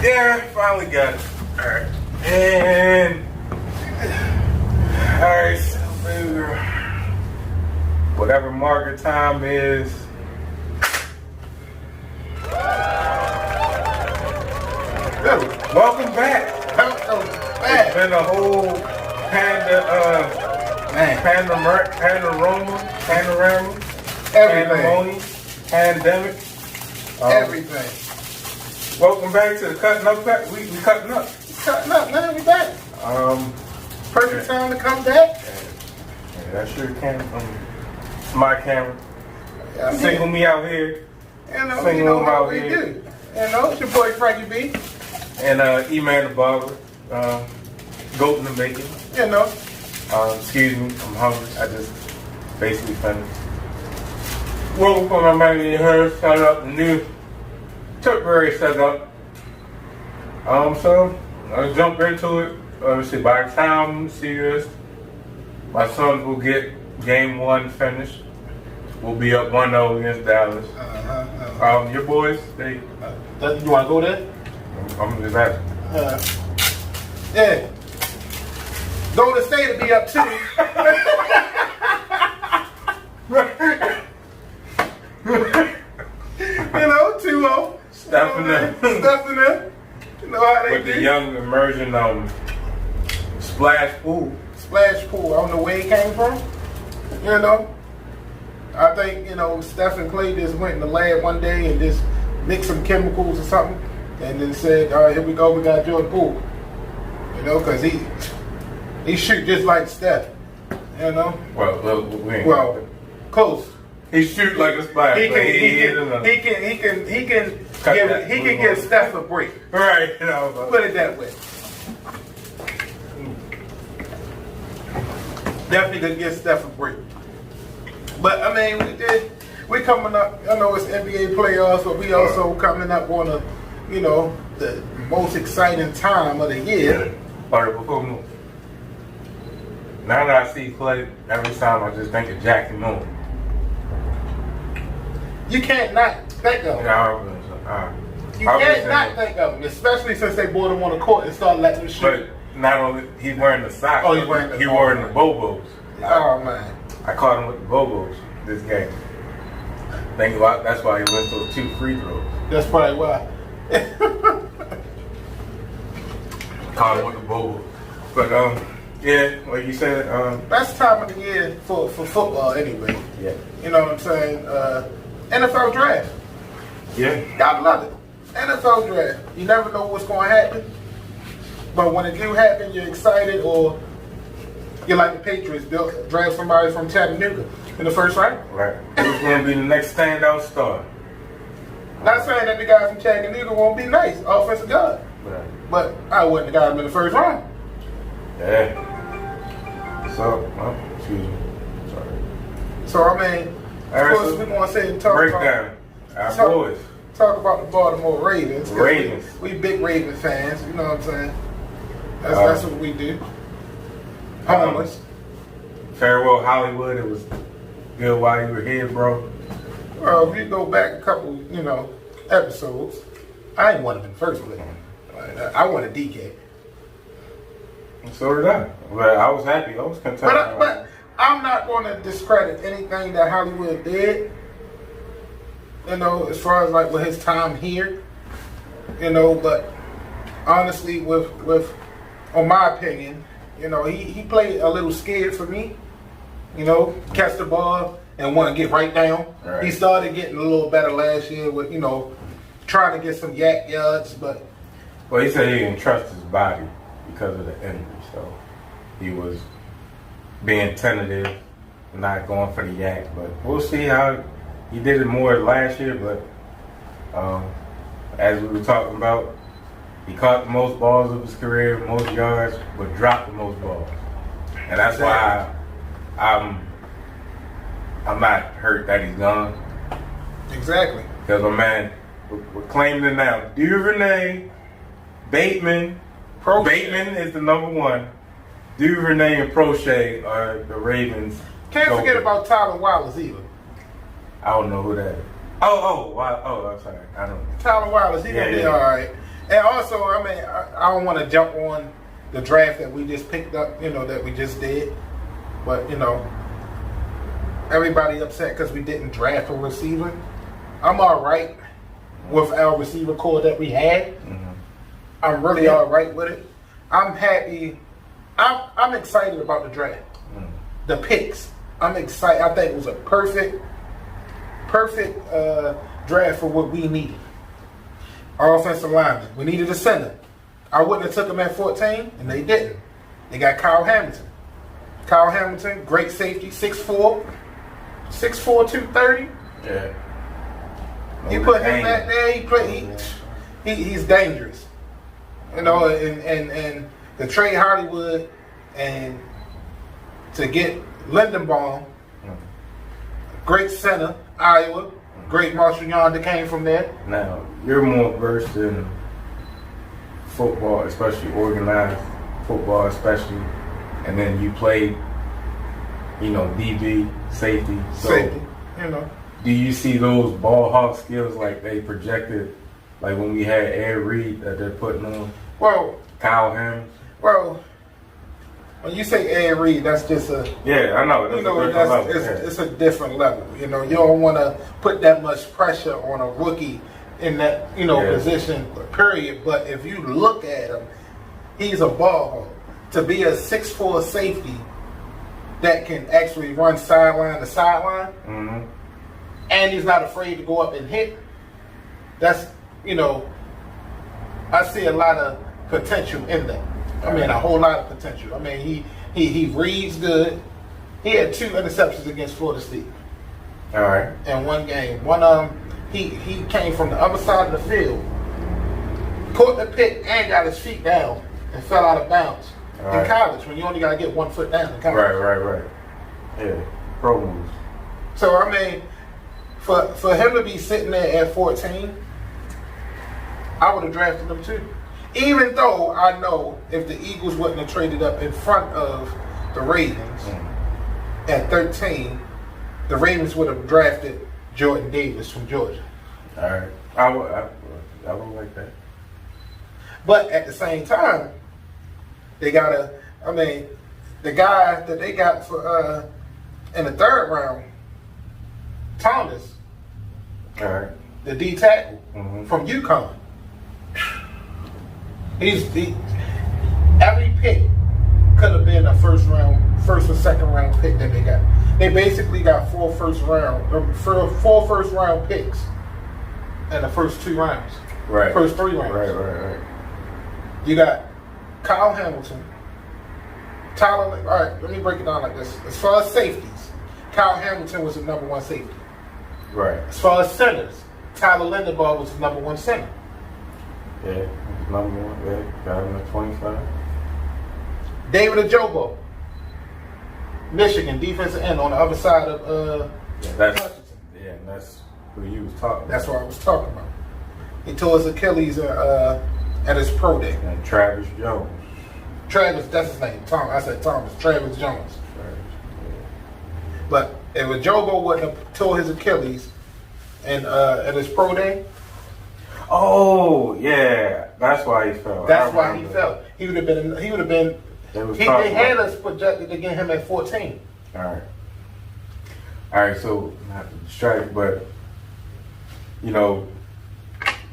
Yeah, finally got it. Alright. And alright, so whatever market time is. Welcome back. It's been a whole panorama, pandemonium, pandemic. Everything. Welcome back to the CUTT N UP. We cutting up. Cutting up, man. We back. Perfect time to come back. Yeah, that sure came from my camera. Yeah, Single me out here. You know how we do. You know, it's your boy Frankie B. And Eman The Barber. Goat in the making. You know. Excuse me, I'm hungry. I just basically finished. Welcome for my man in here. Shout out the new temporary setup. So let's jump into it. Obviously, by the time you see this, my Suns will get game 1 finished. We'll be up 1-0 against Dallas. Your boys, they. You want to go there? I'm just asking. Yeah. Golden State will be up 2. You know, 2-0. Stuffing them. Stuffing them. You know how they With do. the young immersion splash pool. Splash pool. I don't know where it came from. You know. I think, Steph and Clay just went in the lab one day and just mixed some chemicals or something. And then said, all right, here we go. We got Jordan Poole. You know, because he shoot just like Steph. You know. Well, close. He shoot like a splash. He can give Steph a break. Right. Put it that way. Definitely gonna give Steph a break. But I mean, we coming up. I know it's NBA playoffs, but we also coming up on the most exciting time of the year. Now that I see Clay, every time I just think of Jackie Moon. You can't not think of him. You can't not think of him, especially since they brought him on the court and started letting him shoot. But not only he's wearing the socks, he's wearing the Bobos. Oh man! I caught him with the Bobos this game. That's why he went those 2 free throws. That's probably why. Caught him with the Bobos. But yeah, like you said, best time of the year for football anyway. Yeah. You know what I'm saying? NFL draft. Yeah. Gotta love it. NFL draft. You never know what's going to happen. But when it do happen, you're excited, or you're like the Patriots, they'll draft somebody from Chattanooga in the first round. Right. Who's going to be the next standout star? Not saying that the guy from Chattanooga won't be nice, offensive guard. Right. But I wouldn't have got him in the first round. Yeah. So, excuse me. Sorry. So, I mean, of course, we're going to say and talk breakdown. about our boys. Talk about the Baltimore Ravens. Ravens. We big Ravens fans, you know what I'm saying? That's what we do. Homeless. Farewell Hollywood. It was good while you were here, bro. Well, if you go back a couple, episodes, I didn't want him in the first place. I wanted DK. So did I. But I was happy. I was content. But I'm not going to discredit anything that Hollywood did. As far as like with his time here. But honestly, with on my opinion, he played a little scared for me. Catch the ball and want to get right down. Right. He started getting a little better last year with, trying to get some yak yards, but. Well, he said he didn't trust his body because of the injury, so he was being tentative, not going for the yak. But we'll see how he did it more last year. But as we were talking about, he caught the most balls of his career, most yards, but dropped the most balls, and that's why I'm not hurt that he's gone. Exactly. Because my man, we're claiming it now. Duvernay, Bateman. Bateman is the number 1. Duvernay and Prochet are the Ravens. Can't forget about Tyler Wallace either. I don't know who that is. I'm sorry. I don't know. Tyler Wallace, he gonna be all right. And also, I mean, I don't want to jump on the draft that we just picked up, that we just did. But, everybody upset because we didn't draft a receiver. I'm all right with our receiver core that we had. Mm-hmm. I'm really all right with it. I'm happy. I'm excited about the draft. Mm. The picks. I'm excited. I think it was a perfect draft for what we needed. Our offensive lineman. We needed a center. I wouldn't have took him at 14, and they didn't. They got Kyle Hamilton. Kyle Hamilton, great safety, 6'4", 230. Yeah. You put him back there, he's dangerous. And to trade Hollywood and to get Lindenbaum, great center, Iowa, great Marshall Yonder came from there. Now, you're more versed in football, especially organized football, especially, and then you played, DB, safety. So, do you see those ball hawk skills like they projected, like when we had Ed Reed that they're putting on? Well, Kyle Hamilton. Well, when you say Ed Reed, that's just a I know. It's a different level. You don't want to put that much pressure on a rookie in that position. Period. But if you look at him, he's a ball hawk. To be a 6'4" safety that can actually run sideline to sideline, mm-hmm. and he's not afraid to go up and hit. That's I see a lot of potential in that. I mean, a whole lot of potential. I mean, he reads good. He had 2 interceptions against Florida State. All right. In one game. He came from the other side of the field, caught the pick, and got his feet down and fell out of bounds. In college, when you only got to get 1 foot down in college. Right. Yeah, pro moves. So, I mean, for him to be sitting there at 14, I would have drafted him too. Even though I know if the Eagles wouldn't have traded up in front of the Ravens at 13, the Ravens would have drafted Jordan Davis from Georgia. All right. I would like that. But at the same time, they got the guy that they got for in the 3rd round, Thomas, all right, the D tackle from UConn. Every pick could have been a first or 2nd round pick that they got. They basically got 4 first round picks in the first 2 rounds. Right. First 3 rounds. Right. You got Kyle Hamilton, Tyler. All right, let me break it down like this. As far as safeties, Kyle Hamilton was the number 1 safety. Right. As far as centers, Tyler Lindenbaum was the number 1 center. Yeah, number 1. Yeah, got him at 25. David Ajobo, Michigan defensive end on the other side of that's who you was talking about. That's what I was talking about. He tore his Achilles at his pro day. And Travis Jones. Travis, that's his name. I said Thomas. Travis Jones. But if Ajobo wouldn't have tore his Achilles at his pro day. Oh yeah, that's why he fell. That's why he fell. He would have been. They had us projected to get him at 14. All right. So not to distract, but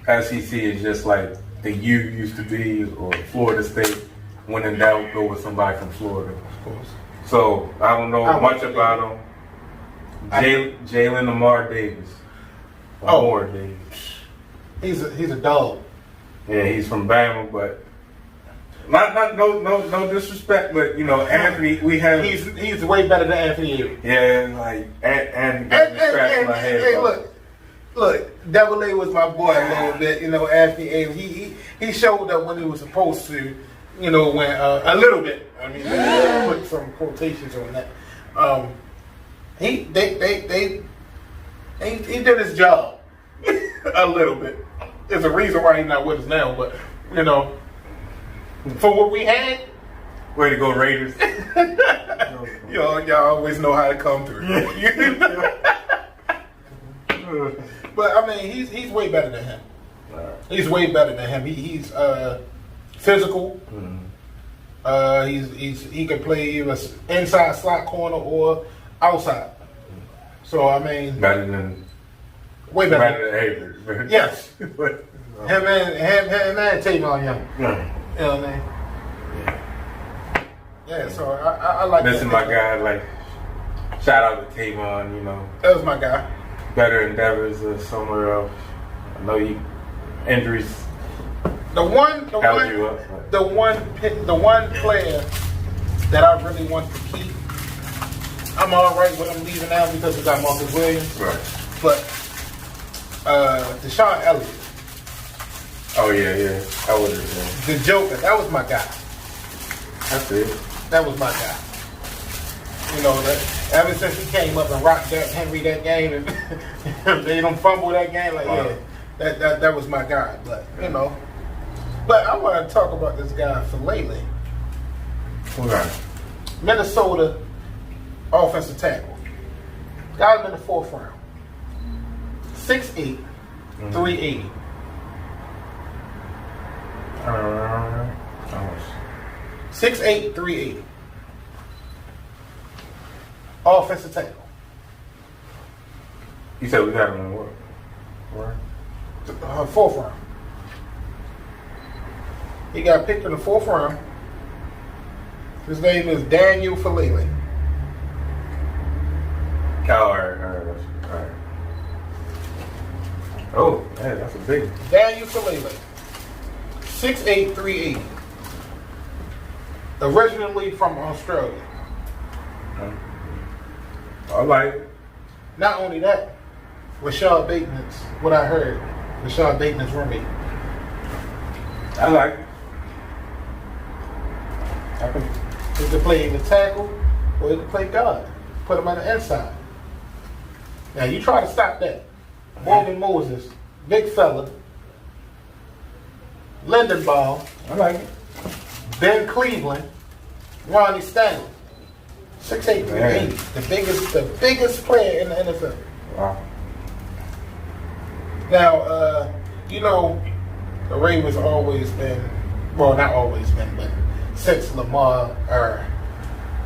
SEC is just like the U used to be, or Florida State. When in doubt, go with somebody from Florida. Of course. So I don't know much about him. Jalen Lamar Davis. Lamar Davis. He's a dog. Yeah, he's from Bama, but no disrespect, but Anthony, we have. He's way better than Anthony. Yeah, like Anthony got me scratching my head. Hey, look, Double A was my boy a little bit. Anthony A. He showed up when he was supposed to. When a little bit. I mean, put some quotations on that. He did his job a little bit. There's a reason why he's not with us now, but for what we had, way to go Raiders. y'all always know how to come through. But I mean, he's way better than him. He's way better than him. He's physical. He can play either inside slot corner or outside. So I mean, way better than Avery. Yes, him and Tavon Young. You know what I mean? Yeah. So I like missing my guy. Like, shout out to Tavon. You know, that was my guy. Better endeavors somewhere else. I know injuries. The one player that I really want to keep. I'm all right with him leaving now because we got Marcus Williams. Right. But Deshaun Elliott. Oh yeah. I would have. The Joker. That was my guy. That's it. That was my guy. You know, ever since he came up and rocked Henry that game and they don't fumble that game, like that was my guy. But you know, but I want to talk about this guy for lately. Okay. Minnesota offensive tackle. Got him in the 4th round. 6'8", 380. 6'8", 380. Offensive tackle. You said we got him in what? 4th round. He got picked in the 4th round. His name is Daniel Falele. All right. Oh, man, that's a big one. Daniel Falele. 6'8", 380. Originally from Australia. I like it. Not only that, Rashad Bateman's, what I heard, Rashad Bateman's roommate. I like it. He could play either tackle or he could play guard. Put him on the inside. Now you try to stop that. Morgan Moses, big fella. Lindenbaugh. I like it. Ben Cleveland. Ronnie Stanley. 6'8", 380. The biggest player in the NFL. Wow. Now, you know, the Ravens always been, well, not always been, but since Lamar are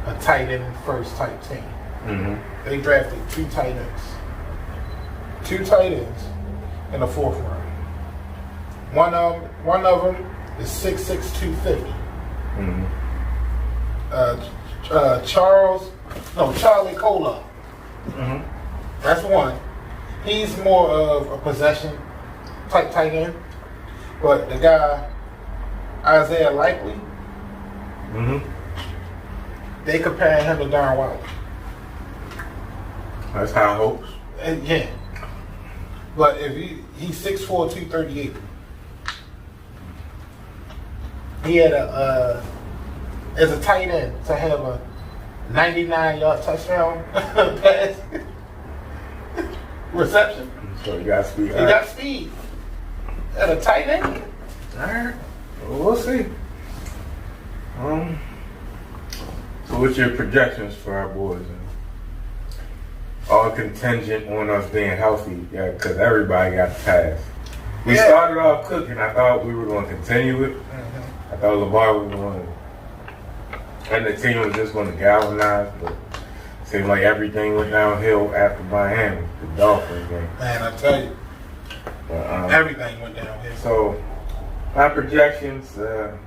a tight end first type team. They drafted 2 tight ends. 2 tight ends in the 4th round. One of them is 6'6", 250. Charlie Kolar. That's one. He's more of a possession type tight end. But the guy, Isaiah Likely, they compare him to Darren Waller. That's high hopes. Yeah. But if he's 6'4", 238. He had as a tight end to have a 99-yard touchdown pass reception. So you got speed. He got speed at a tight end. All right. Well, we'll see. So what's your projections for our boys? All contingent on us being healthy, yeah, because everybody got the pass. We started off cooking. I thought we were going to continue it. I thought Lamar was going to, and the team was just going to galvanize, but it seemed like everything went downhill after Miami, the Dolphins game. Man, I tell you, everything went downhill. So, my projections, well,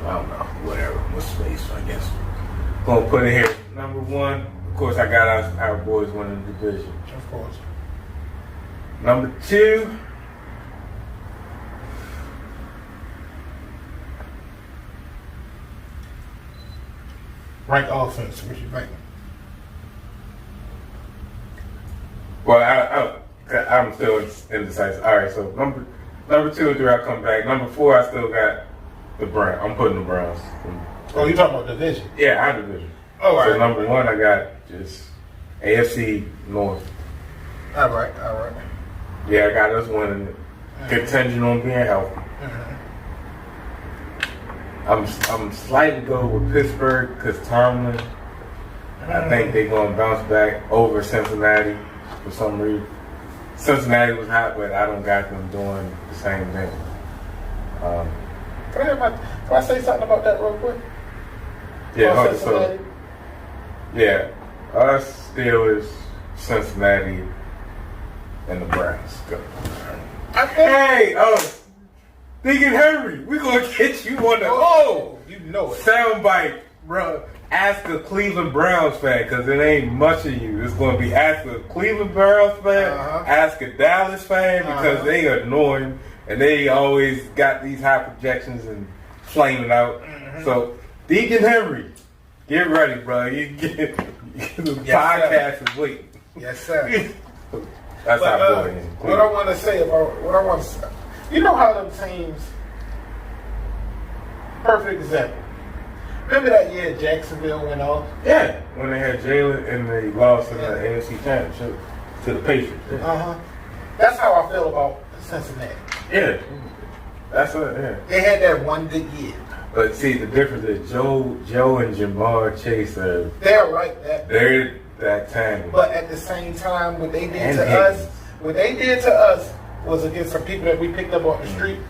I don't know, whatever, what space, I guess. Gonna put it here. Number 1, of course, I got our boys winning the division. Of course. Number 2, rank offense. What you think? well, I'm still indecisive. All right, so number 2 and 3, I'll come back. Number 4, I still got the Browns. I'm putting the Browns. Oh, you talking about division? Yeah, our division. Oh, all so right. number 1, I got just AFC North. All right. Yeah, I got us winning it. Contingent on being healthy. I'm slightly go with Pittsburgh because Tomlin. I think they're going to bounce back over Cincinnati for some reason. Cincinnati was hot, but I don't got them doing the same thing. Can I say something about that real quick? Yeah, so yeah, us Steelers, Cincinnati, and the Browns. Go. Hey, Deacon Henry, we gonna get you on the you know it. soundbite, bro. Ask a Cleveland Browns fan, because it ain't much of you. It's going to be ask a Cleveland Browns fan, ask a Dallas fan, because they annoying, and they always got these high projections and flaming out. So, Deacon Henry, get ready, bro. The podcast is waiting. Yes, sir. That's how I'm doing. What I want to say, you know how them teams, perfect example. Remember that year Jacksonville went off? Yeah, when they had Jalen and they lost in the AFC Championship to the Patriots. Yeah. That's how I feel about Cincinnati. Yeah, that's what. Yeah, they had that one good year. But see, the difference is Joe and Jamar Chase they're like that. They're that tangle. But at the same time, what they did to us was against some people that we picked up on the street.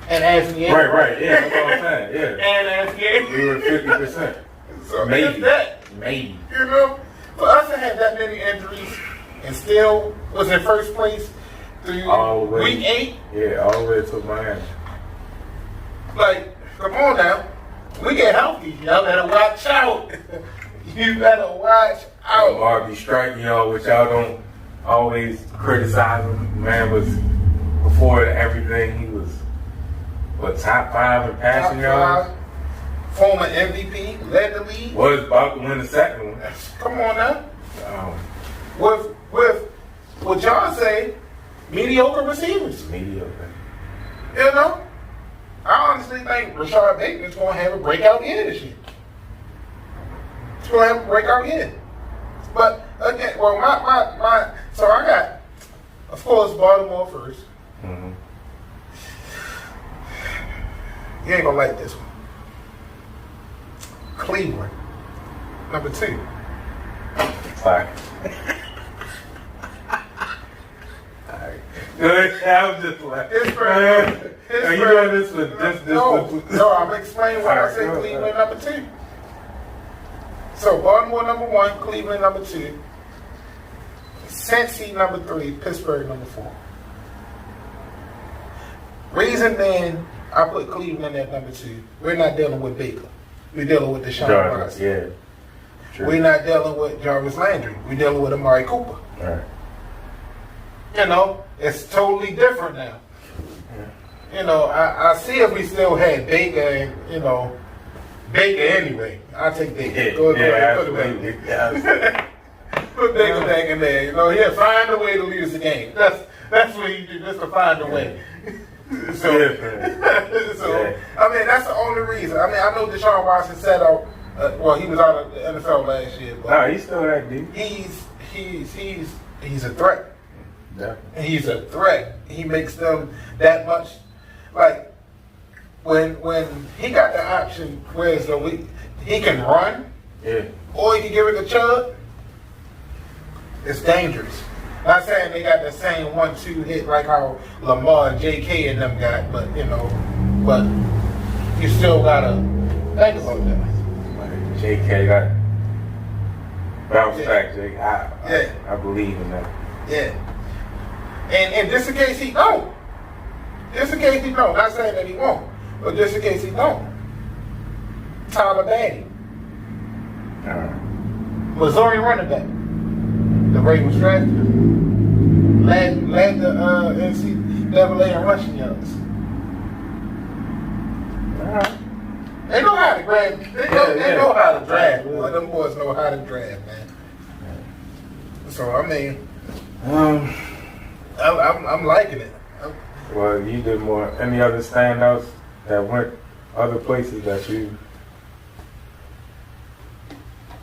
And Anthony. Right, yeah, that's what I'm saying, yeah. And Anthony. We were 50%. So Maybe. You know, for us to have that many injuries and still was in first place through week 8. Yeah, all the way to Miami. Like, come on now. We get healthy. Y'all better watch out. You better watch out. Lamar be striking y'all, which y'all don't always criticize him. Man was, before everything, he was top 5 in passing yards. Former MVP, led the league. Was about to win the second one. Come on now. With what John say, mediocre receivers. Mediocre. You know? I honestly think Rashard Bateman's going to have a breakout year this year. He's going to have a breakout year. But, again, so I got, of course, Baltimore first. Mm-hmm. You ain't gonna like this one. Cleveland, number 2. Sorry. Alright. I was just like, are you doing this with this? No, I'm explaining why I said Cleveland number 2. So Baltimore number 1, Cleveland number 2, Cincy number 3, Pittsburgh number 4. Reason then I put Cleveland at number 2. We're not dealing with Baker. We're dealing with Deshaun Watson. Yeah. True. We're not dealing with Jarvis Landry. We're dealing with Amari Cooper. Right. You know, it's totally different now. Yeah. You know, I see if we still had Baker and, Baker anyway. I'll take Baker. Yeah, Go ahead, put it back. Put Baker back in there. He'll find a way to lose the game. That's what he do, just to find a way. So, I mean, that's the only reason. I mean, I know Deshaun Watson set out. He was out of the NFL last year. But he's still that deep. He's a threat. Definitely. He's a threat. He makes them that much. Like when he got the option, where he can run, or he can give it to Chubb. It's dangerous. Not saying they got the same 1-2 hit like how Lamar, JK, and them got, but you still gotta think about that. JK got bounce back, Jake. I believe in that. Yeah. And just in case he don't. Not saying that he won't, but just in case he don't. Tyler Batty. Missouri running back. The Ravens drafted him. Led the NCAA in rushing yards. They know how to grab. They know how to draft. Boy. Them boys know how to draft, man. So I mean, I'm liking it. Well, you did more. Any other standouts that went other places that you?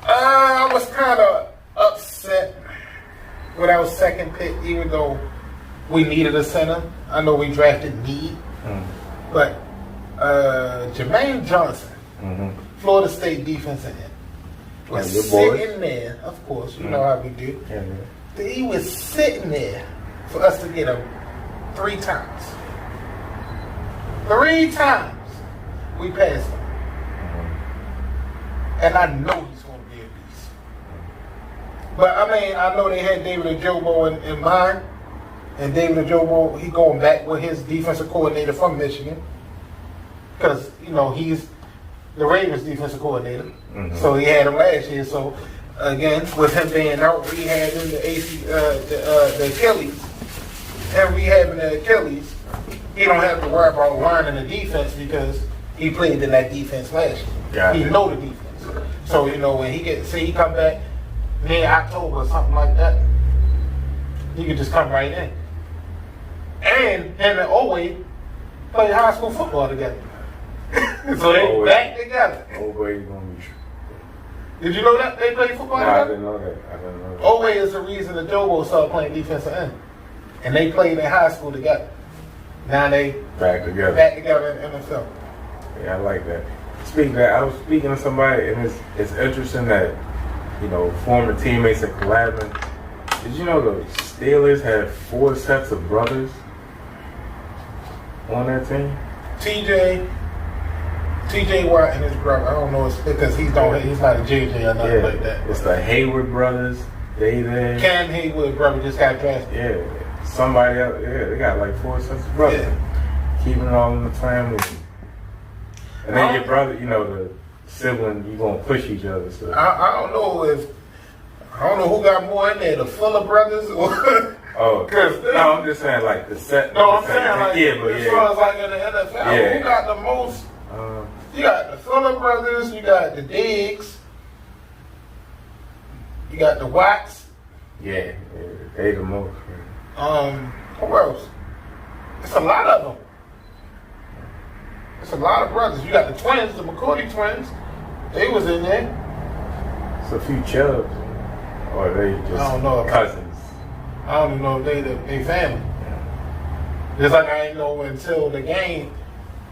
I was kind of upset with our second pick, even though we needed a center. I know we drafted need, but Jermaine Johnson, Florida State defensive end, was sitting there. Of course, you know how we do. He was sitting there for us to get him 3 times. 3 times we passed him. And I know he's going to be a beast. But I mean, I know they had David Ojobo in mind. And David Ojobo, he going back with his defensive coordinator from Michigan. Because, you know, he's the Ravens defensive coordinator. So he had him last year. So, again, with him being out, rehabbing the Achilles, and rehabbing the Achilles, he don't have to worry about learning the defense because he played in that defense last year. He know the defense. So, you know, when he come back mid-October or something like that, he could just come right in. And him and Owe play high school football together. So they back together. Owe gonna be. Did you know that they play football together? I didn't know that. Owe is the reason the Jobo started playing defensive end. And they played in high school together. Now they back together in NFL. Yeah, I like that. Speaking of that, I was speaking to somebody, and it's interesting that, you know, former teammates are collabing. Did you know the Steelers have 4 sets of brothers on that team? TJ Watt and his brother. I don't know, it's because he's not a JJ or nothing like that. It's the Hayward brothers. David. Cam Hayward brother just got drafted. Yeah. Somebody else. Yeah, they got like 4 sets of brothers. Yeah. Keeping it all in the family. And then your brother, you know, the sibling, you gonna push each other. So. I don't know who got more in there, the Fuller brothers or. Oh, no, I'm just saying like the set. No, I'm saying like as far as like in the NFL, who got the most? You got the Fuller brothers, you got the Diggs, you got the Watts. Yeah, they the most. Who else? It's a lot of them. It's a lot of brothers. You got the twins, the McCourty twins. They was in there. It's a few Chubbs, or they just I don't know cousins. I don't even know if they family. Just like I didn't know until the game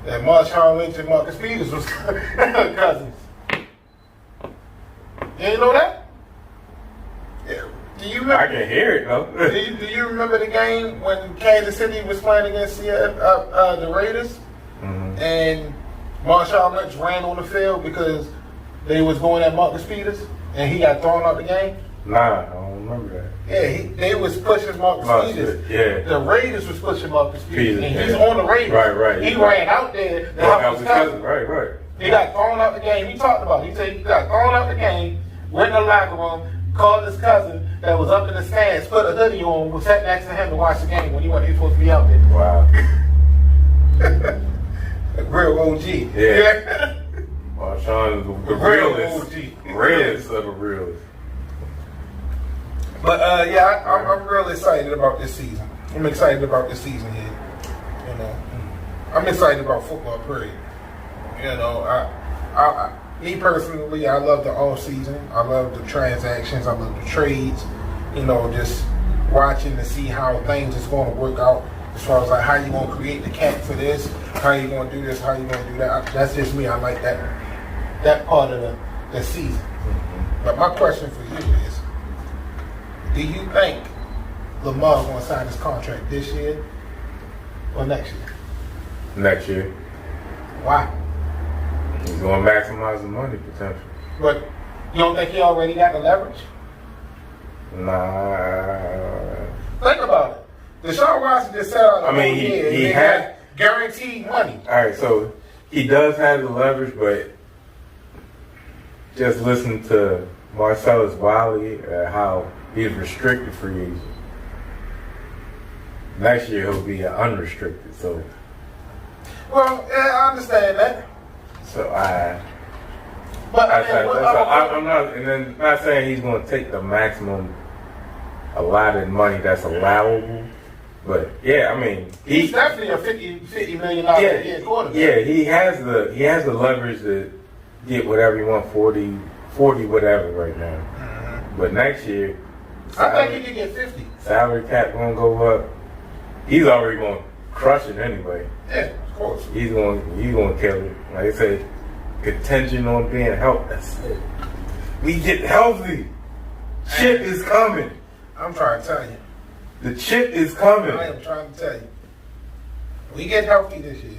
that Marshawn Lynch and Marcus Peters was cousins. You didn't know that? Yeah. Do you remember? I can hear it though. do you remember the game when Kansas City was playing against the Raiders? Mm-hmm. And Marshawn Lynch ran on the field because they was going at Marcus Peters and he got thrown out the game? Nah, I don't remember that. Yeah, they was pushing Marcus Peters. Yeah. The Raiders was pushing Marcus Peters. And he's on the Raiders. Right. He ran out there to help his cousin. Right. He got thrown out the game. He talked about it. He said he got thrown out the game, went in the locker room, called his cousin that was up in the stands, put a hoodie on, was sat next to him to watch the game when he wasn't supposed to be out there. Wow. A real OG. Yeah. Marshawn is the realest. OG. Realest of the realest. But I'm really excited about this season. I'm excited about this season here. You know, I'm excited about football. Period. You know, me personally, I love the off season. I love the transactions. I love the trades. You know, just watching to see how things is going to work out. As far as like how you going to create the cap for this, how you going to do this, how you going to do that. That's just me. I like that part of the season. Mm-hmm. But my question for you is, do you think Lamar going to sign his contract this year or next year? Next year. Why? He's going to maximize the money potential. But you don't think he already got the leverage? Nah. Think about it. Deshaun Watson just sat out the whole year. He had guaranteed money. All right, so he does have the leverage, but just listen to Marcellus Wiley, how he's restricted free agent. Next year he'll be unrestricted. So, well, yeah, I understand that. So I'm not, and then not saying he's going to take the maximum allotted money that's allowable, but yeah, I mean he's definitely a $50 million a year quarterback. Yeah, he has the leverage to get whatever he wants, 40 whatever right now. Mm-hmm. But next year, I think he can get 50. Salary cap gonna go up. He's already gonna crush it anyway. Yeah, of course. He's gonna kill it. Like I said, contingent on being healthy. That's it. We get healthy. Shit is coming. I'm trying to tell you. The chip is coming. I am trying to tell you. We get healthy this year.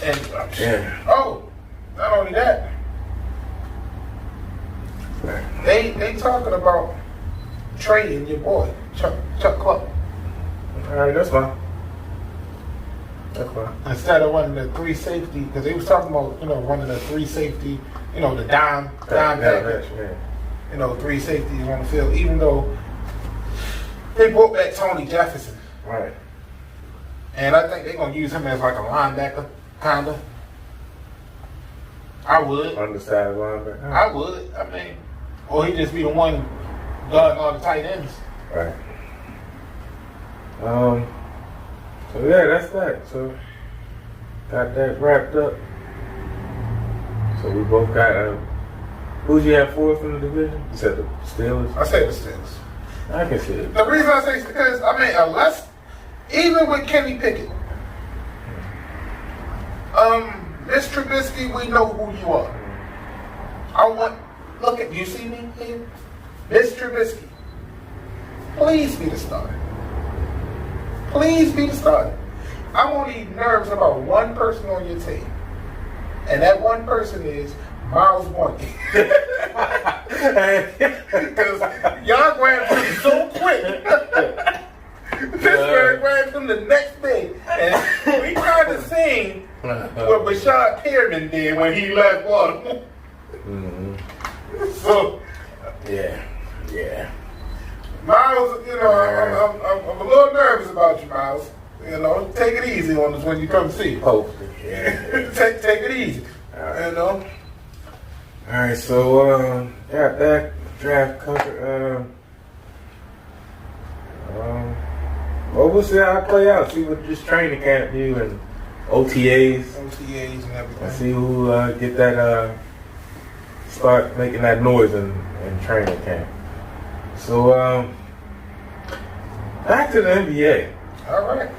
And oh, not only that, they talking about trading your boy Chuck Clark. All right, that's fine. That's fine. Instead of running the 3 safety, because they was talking about running the 3 safety, the dime package. Yeah. 3 safeties on the field, even though they brought back Tony Jefferson. Right. And I think they're going to use him as like a linebacker, kind of. I would. Undersized linebacker. I would. I mean, or he just be the one guarding all the tight ends. Right. So yeah, that's that. So got that wrapped up. So we both got who'd you have fourth in the division? You said the Steelers? I said the Steelers. I can see it. The reason I say is because, unless, even with Kenny Pickett, Miss Trubisky, we know who you are. Look at, you see me here? Miss Trubisky, please be the starter. Please be the starter. I won't need nerves about one person on your team. And that one person is Miles Boynton. Because y'all grabbed him so quick. Pittsburgh grabbed him the next day. And we kind of seen what Bashad Perriman did when he left Baltimore. So, yeah. Miles, I'm a little nervous about you, Miles. Take it easy on us when you come see. Hopefully, yeah. take it easy. All right, so got that draft covered. Well, we'll see how it play out. See what this training camp do and OTAs and everything. And see who get that start making that noise in training camp. So back to the NBA. All right.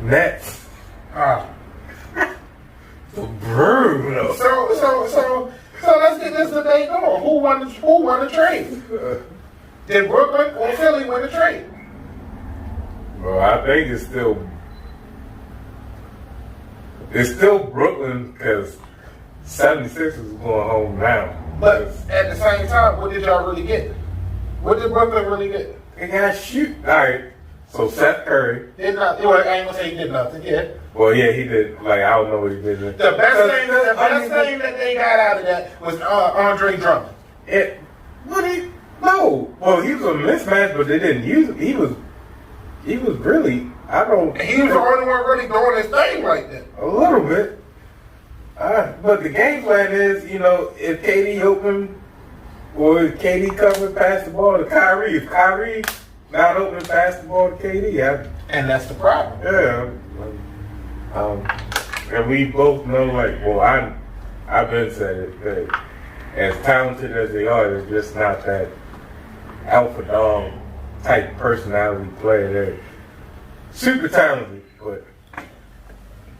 Nets. Brutal. So let's get this debate going. Who won the trade? Did Brooklyn or Philly win the trade? Well, I think it's still Brooklyn because 76 is going home now. But at the same time, what did y'all really get? What did Brooklyn really get? They got shoot. All right. So Seth Curry did not. Well, I ain't gonna say he did nothing. Yeah. Well, yeah, he did. Like I don't know what he did. The best thing that they got out of that was Andre Drummond. No. Well, he was a mismatch, but they didn't use him. He was really. He was the only one really doing his thing like that. A little bit. But the game plan is, if KD open or if KD covered, pass the ball to Kyrie. If Kyrie not open, pass the ball to KD. And that's the problem. Yeah. And we both know, I've been said it, that as talented as they are, they're just not that alpha dog type personality player. They're super talented, but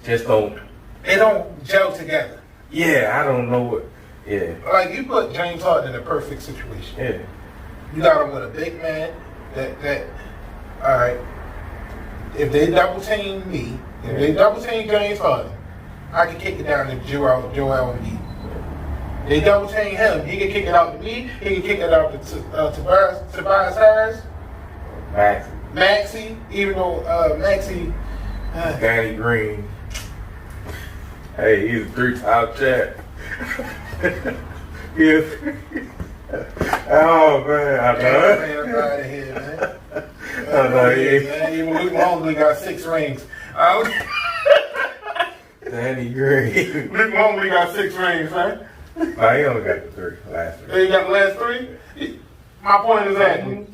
just don't. They don't gel together. Yeah, I don't know what. Yeah. Like you put James Harden in a perfect situation. Yeah. You got him with a big man that all right. If they double team me, if they double team James Harden, I can kick it down to Joel Embiid. They double team him, he can kick it out to me, he can kick it out to Tobias Harris. Maxey, even though Maxey Danny Green. Hey, he's a 3-time champ. Oh man, I know. Man, out of here, man. I know. Even Luke Longley got 6 rings. Danny Green. Luke Longley got 6 rings, right? No, he only got the 3 last 3. He got the last 3? My point exactly.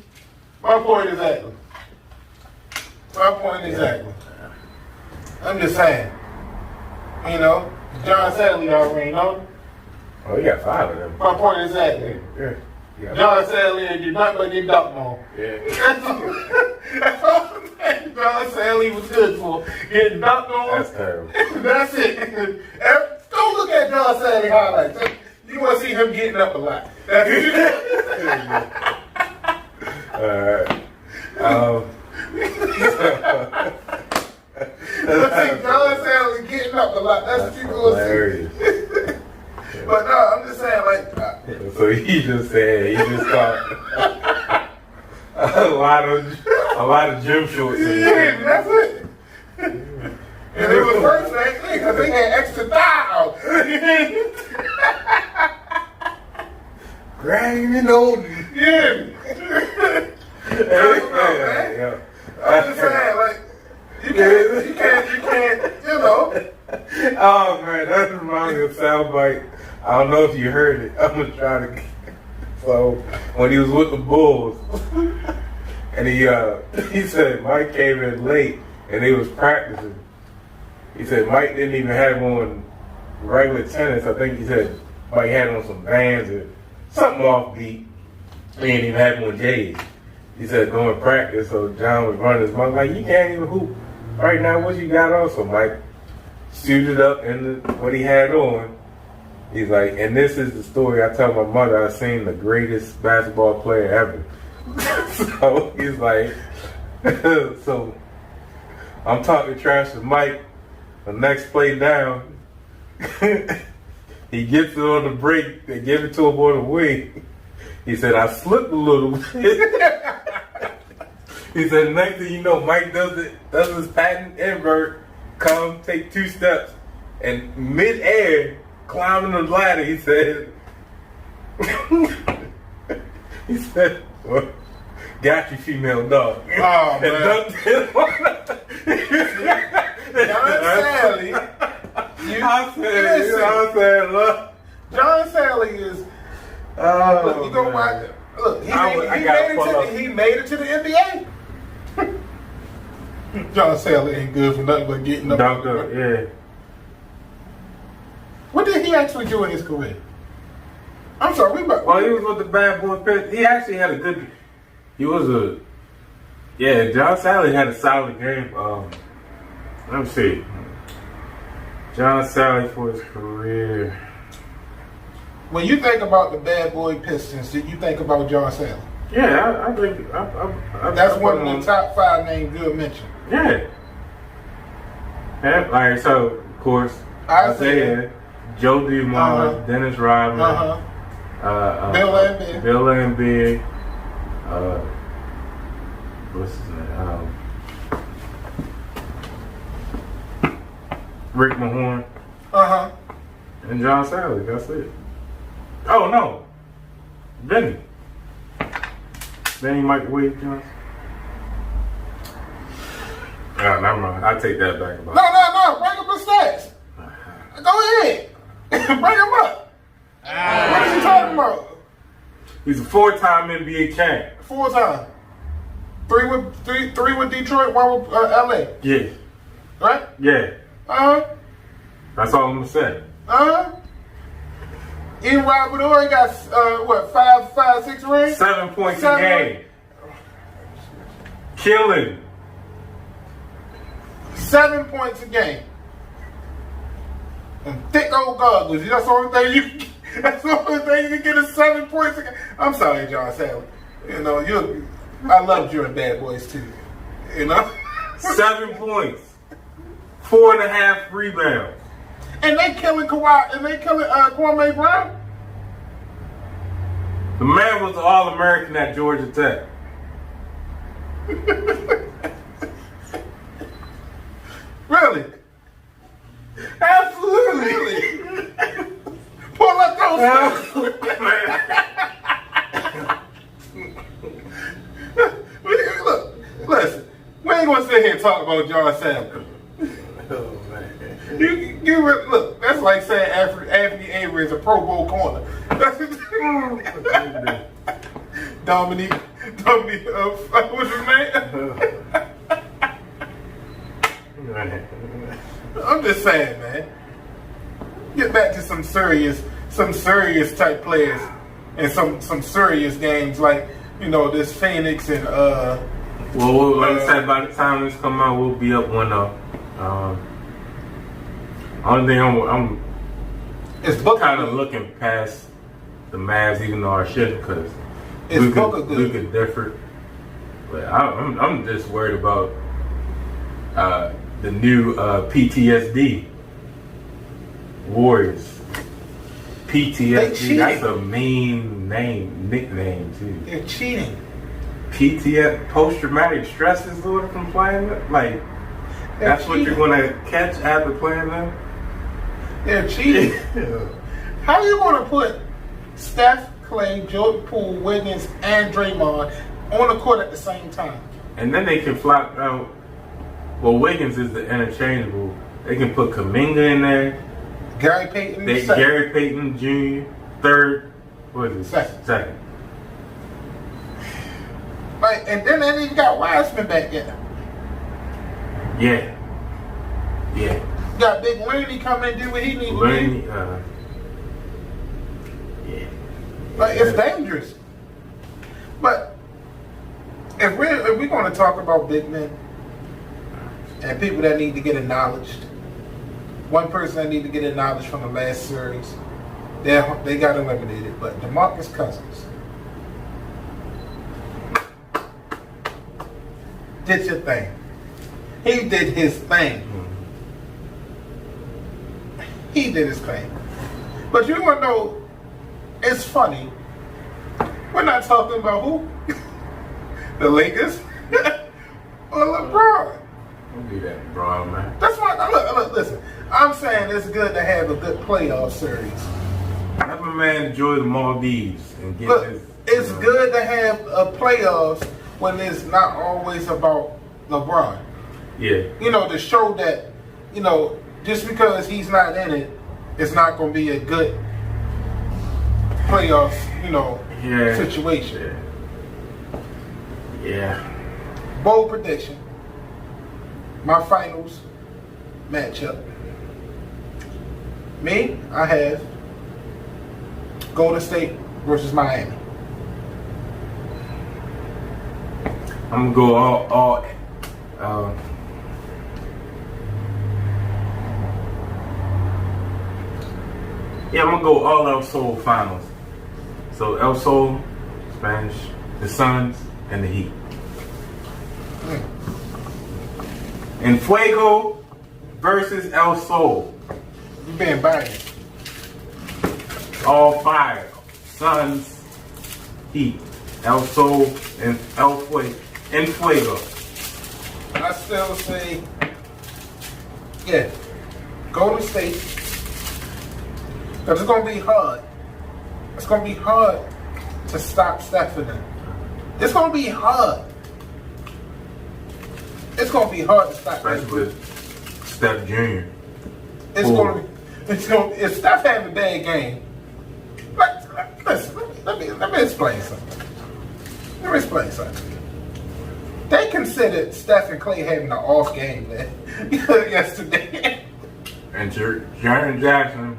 I'm just saying. John Salley already know. Oh, he got 5 of them. My point exactly. Yeah. John Salley did not but get dunked on. Yeah. That's all John Salley was good for. Getting dunked on. That's terrible. That's it. Go look at John Salley highlights. You want to see him getting up a lot. That's it. John Salley getting up a lot. That's what you gonna hilarious. say. But no, I'm just saying, like. So he just thought a lot of gym shorts. Yeah, that's it. And it was worse than that thing because they had extra thigh. Grinding on Yeah. I'm just saying, like, you can't, you know. Oh man, that reminds me of soundbite. I don't know if you heard it. I'm gonna try to. So when he was with the Bulls, and he said Mike came in late and they was practicing. He said Mike didn't even have on regular tennis. I think he said Mike had on some Vans or something offbeat. He didn't even have on J's. He said during practice, so John was running his mouth like, you can't even hoop right now. What you got on? So Mike suited up in what he had on. He's like, and this is the story I tell my mother. I've seen the greatest basketball player ever. So he's like, so I'm talking trash to Mike. The next play down, he gets it on the break. They give it to him on the wing. He said, I slipped a little bit. He said, next thing you know, Mike does his patent invert, come, take 2 steps, and mid-air, climbing the ladder, he said, well, got you, female dog. Oh, man. John Salley. John Salley is. Look, you go watch. Look, he made it to the NBA. John Salley ain't good for nothing but getting up. Yeah. What did he actually do in his career? I'm sorry, he was with the Bad Boy Pistons. He actually had a good. John Salley had a solid game. Let me see. John Salley for his career. When you think about the Bad Boy Pistons, did you think about John Salley? Yeah, I think that's one of the top 5 names good mentioned. Yeah. Like, so, of course, Isaiah, Joe Dumars, Dennis Rodman, Bill Embiid, what's his name? Rick Mahorn. And John Salley, that's it. Oh, no. Benny Microwave Johnson. Oh, never mind. I take that back. No. Bring up the stats. Go ahead. Bring him up. What is he talking about? He's a 4-time NBA champ. 4-time. 3 with Detroit, 1 with LA. Yeah. Right? Yeah. That's all I'm gonna say. Even Robert Ory got 6 rings? 7 points a game. Killing. 7 points a game. And thick old goggles. That's the only thing you can get is 7 points a game. I'm sorry, John Salley. You know, I loved you in Bad Boys too. You know? 7 points. 4.5 rebounds. And they killing Kwame Brown? The man was an All-American at Georgia Tech. Really? Absolutely. Really? Pull up those Look, listen. We ain't gonna sit here and talk about John Salley. Oh, man. Look, that's like saying Anthony Avery is a Pro Bowl corner. Dominique, what's his name? I'm just saying, man. Get back to some serious type players and some serious games like, you know, this Phoenix and Well, like I said, by the time this come out, we'll be up 1-0. Only thing I'm kind of looking past the Mavs, even though I shouldn't, because we could differ. But I'm just worried about the new PTSD Warriors. PTSD. That's a mean nickname too. They're cheating. PTSD, post-traumatic stress disorder from playing it? Like, that's what you're going to catch after playing them? They're cheating. How are you going to put Steph, Clay, Jordan Poole, Wiggins, and Draymond on the court at the same time? And then they can flop out. Well, Wiggins is the interchangeable. They can put Kuminga in there. Gary Payton, Gary Payton Jr., third. What is it? Second. Like, and then they ain't even got Wiseman back yet. Yeah. You got Big Looney come in and do what he needs to do. Yeah. Like, it's dangerous. But if we're going to talk about big men and people that need to get acknowledged, one person that need to get acknowledged from the last series, they got eliminated. But DeMarcus Cousins did your thing. He did his thing. He did his thing. But you want to know, it's funny. We're not talking about who? The Lakers? Or LeBron? Don't do that, LeBron, man. That's why, look, listen. I'm saying it's good to have a good playoff series. Have a man enjoy the Maldives and get Look, his. it's good to have a playoffs when it's not always about LeBron. Yeah. You know, to show that, you know, just because he's not in it, it's not going to be a good playoff, you know, situation. Yeah. Bold prediction. My finals matchup. Me, I have Golden State versus Miami. I'm gonna go all I'm gonna go all El Sol finals. So El Sol, Spanish, the Suns, and the Heat. And Fuego versus El Sol. You being biased. All fire. Suns, Heat. El Sol and El Fuego. And Fuego. I still say, Golden State. Because it's going to be hard. It's going to be hard to stop Steph and them. It's going to be hard. It's going to be hard to stop Steph. Especially with Steph Jr. If Steph having a bad game, listen, let me explain something. They considered Steph and Clay having an off game yesterday. And Jaren Jackson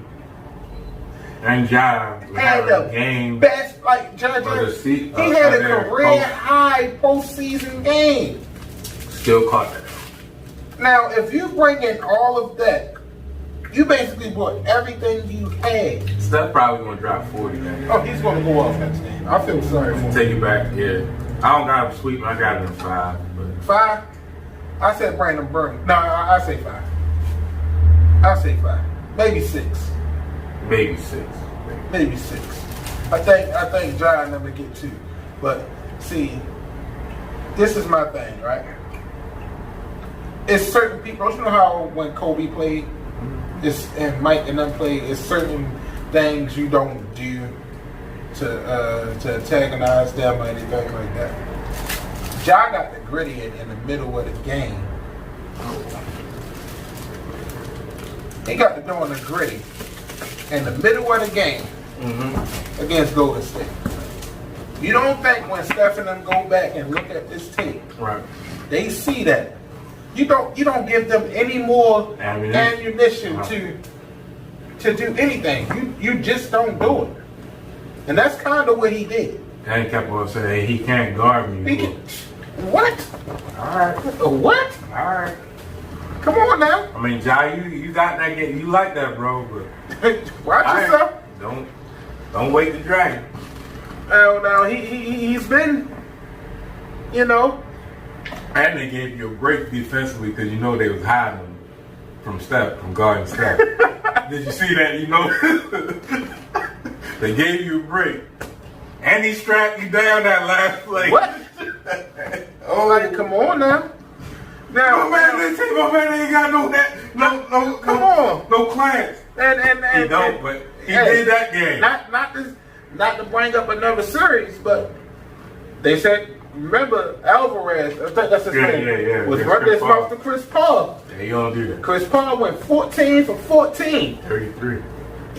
and Ja had the game best, like he had a career high postseason game. Still caught that. Now, if you bring in all of that, you basically brought everything you had. Steph probably gonna drop 40 now. Oh, he's gonna go off next game. I feel sorry for him. Take it back, yeah. I don't got him sweeping. I got him 5. But 5? I said Brandon Burn. No, I say 5. I say 5. Maybe 6. Maybe 6. Maybe 6. I think John never get 2. But see, this is my thing, right? It's certain people. Don't you know how when Kobe played, and Mike and them played, it's certain things you don't do to antagonize them or anything like that. Ja got the gritty in the middle of the game. He got to doing the gritty in the middle of the game against Golden State. You don't think when Steph and them go back and look at this tape, right? They see that. You don't give them any more ammunition to do anything. You just don't do it. And that's kind of what he did. And he kept on saying he can't guard me. What? Alright. What? Alright. Come on now. I mean, Ja, you got that game. You like that, bro, but watch yourself. Don't wait to drag him. Now he's been, And they gave you a break defensively because you know they was hiding him from guarding Steph. Did you see that? You know, they gave you a break, and he strapped you down that last play. What? Oh, Like, come on now. Now, my man ain't got no come on. no class. And He don't, but he did that game. Not to bring up another series, but they said, remember Alvarez, I think that's his name, was running his mouth to Chris Paul. Yeah, you don't do that. Chris Paul went 14 for 14. 33.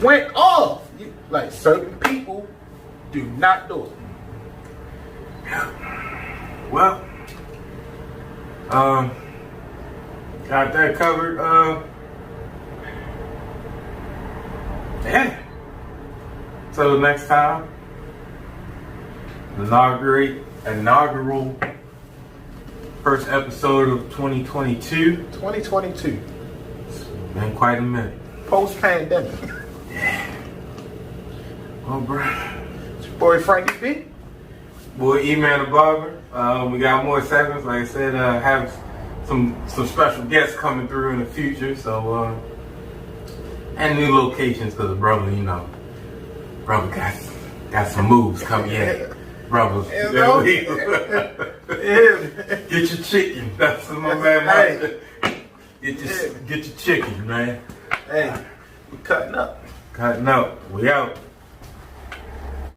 Went off. Like, certain people do not do it. Well, got that covered. Yeah. So next time, inaugural first episode of 2022. 2022. Been quite a minute. Post-pandemic. Oh, bro. It's your boy Frankie B. Boy, Eman The Barber. We got more segments. Like I said, have some special guests coming through in the future. So, and new locations because brother, you know, brother got some moves coming in. Brothers, get your chicken. That's what my man. Hey. Get your chicken, man. Hey, we cutting up. Cutting up. We out.